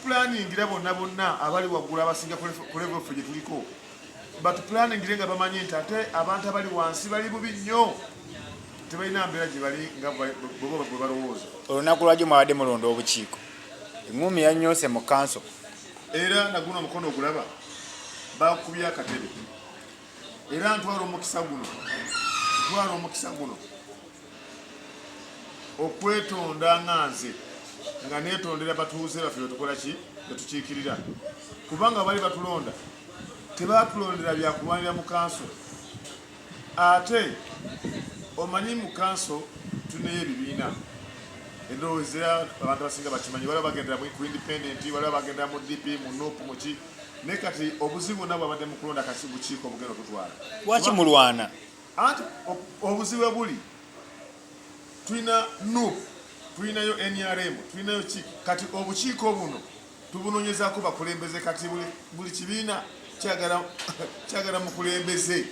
planning bonna abali waggulu abasinga ku level ffe gye tuliko batuplaningire nga bamanyi nti ate abantu abali wansi bali bubi nnyo tebalina mbeera gye bali nga bwe balowooza. Olunaku lwajjo mwabadde mulonda obukiiko, eŋŋumi yanyoose mu kanso era naguno omukono ogulaba bakubye akatebe era ntwala omukisa guno okwetonda nga nze nga neetondera batuuze baffe betukola ki betukiikirira kubanga bali batulonda tebatulondera byakulwanira mu kanso. Ate omanyi mu kanso tuneyo ebibiina endowooza abantu abasinga bakimanyi waliwo bagendera ku independent waliwo bagendera mu DP mu NUP muki naye kati obuzibu nabwo abadde mu kulonda kasi bukiiko bugenda okutwala. Lwaki mulwana? Anti obuzibu buli tulina NUP tulinayo NRM tulinayo ki kati obukiiko buno tubunoonyezaako bakulembeze kati buli kibiina kyagala mukulembeze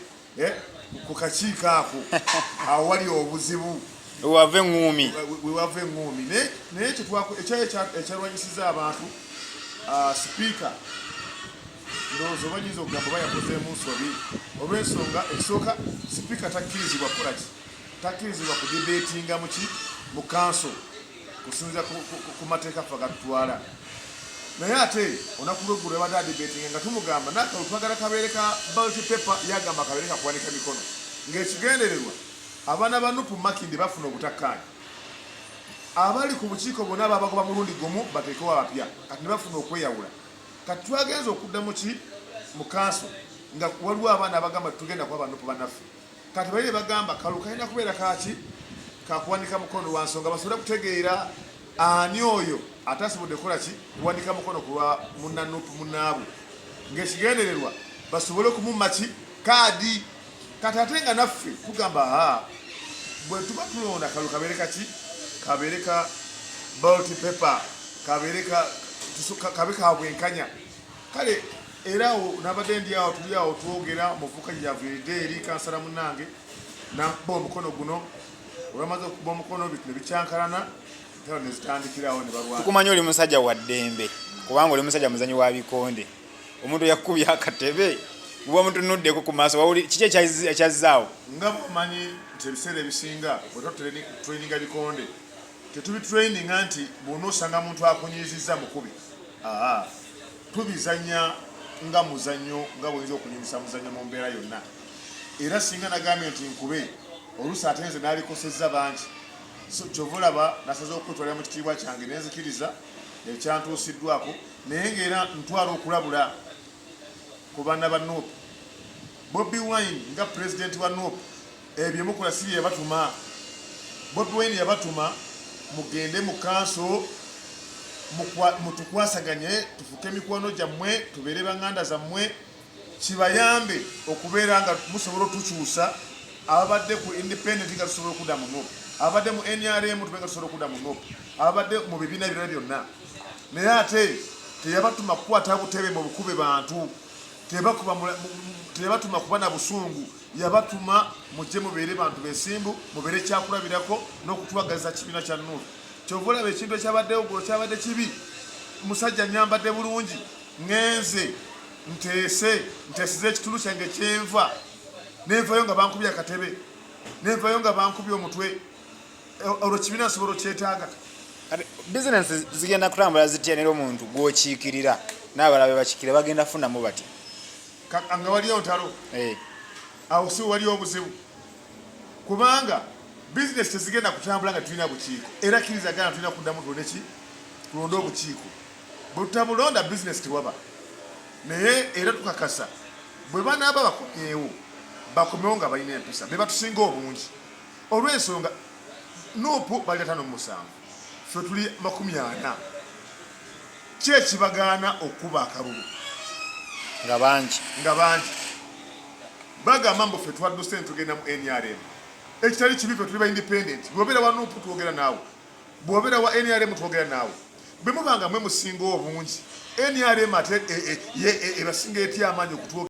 ku kakiiko ako awo wali obuzibu wewava eŋŋumi naye ekyalwanyisiza abantu sipiika ndowooza obanyiza okugamba bayakozeemu nsobi olw'ensonga ekisooka sipiika takkirizibwa kukolaki takkirizibwa kudibeetinga mu kanso kusinziira ku mateeka ffe agatutwala. Naye ate olunaku lw'eggulu yabadde adibeetinga nga tumugamba n'akalulu twagala kabeere ka ballot paper yagamba kabeere kakuwanika mikono ng'ekigendererwa abaana ba NUP Makindi bafuna obutakkaanya abali ku bukiiko bonna ababagoba mulundi gumu bateekewo abapya kati ne bafuna okweyawula. Kati twagenza okudda mu kanso nga waliwo abaana abagamba tugenda kuba ba NUP bannaffe kati bali bagamba kalulu kalina kubeera kaki kakuwanika mukono wa nsonga basobole kutegeera ani oyo atasobodde kukola ki kuwanika mukono ku lwa munna NUP munnaabwe ng'ekigendererwa basobole okumumma ki kaadi. Kati ate nga naffe tugamba bwe tuba tulonda kalulu kabeere kaki kabeere ka ballot paper kabeere ka bwenkanya kale era awo nabadde ndi awo tuli awo twogera muvuka gyaviridde eri kansala munnange nakuba omukono guno olwamaze okuba omukono bitu ne bikyankalana era ne zitandikirawo ne balwana. Tukumanyi oli musajja wa ddembe kubanga oli musajja muzanyi wa bikonde omuntu yakubye akatebe bwe mutunuddeko ku maaso wawuli kiki ekyazzaawo nga bumanyi nti ebiseera ebisinga bwe traininga bikonde tetubitraininga nti bw'onoosanga muntu akunyizizza mukubi tubizanya nga muzannyo nga bw'oyinza okunyumisa muzannyo mu mbeera yonna. Era singa nagambye nti nkube oluusi ate nze n'alikosezza bangi kyova olaba nasaze okwetwalira mu kitiibwa kyange nenzikiriza ekyantuusiddwako naye ng'era ntwala okulabula ku baana ba NUP. Bobi Wine nga pulezidenti wa NUP ebyo mukola si yabatuma. Bobi Wine yabatuma mugende mu kanso mutukwasaganye tufuke emikwano gyammwe tubeere banganda zammwe kibayambe okubeera nga musobola otukyusa ababadde ku independent nga tusobola okudda mu NUP ababadde mu NRM tubeera nga tusobola okudda mu NUP ababadde mu bibiina ebirala byonna. Naye ate teyabatuma kukwata butebe mu bukube bantu teyabatuma kuba na busungu yabatuma mujje mubeere bantu besimbu mubeere kyakulabirako n'okutwagaliza kibiina kya NUP. Kyova olaba ekintu ekyabaddewo gulo kyabadde kibi musajja nyambadde bulungi ngenze nteesize ekitulu kyange kyenva nenvayo nga bankubye akatebe nenvayo nga bankubye omutwe olwo kibiina nsobola okyetaaga. Bizinensi zigenda kutambula zitya nera omuntu gw'okiikirira n'abalala bakikira bagenda funamu bati nga waliyo ntalo awo si waliyo obuzibu kubanga bizinesi tezigenda kutambula nga tulina bukiiko era kirizagana tulina kuddamu tulonde obukiiko bwe tutabulonda bizinesi tewaba. Naye era tukakasa bwe banaaba bakomyewo bakomewo nga balina empisa be batusinga obungi olw'ensonga NUP bali 57 ffe tuli 40 ki ekibagaana okuba akalulu nga bangi bagamba mbu ffe twadduse ne tugenda mu NRM ekitali kibi ffe tuli ba independent bw'obeera wa NUP twogera naawe bw'obeera wa NRM twogera naawe bwe mubanga mwe musinga obungi NRM ate ebasinga etya amaanyi okutwogera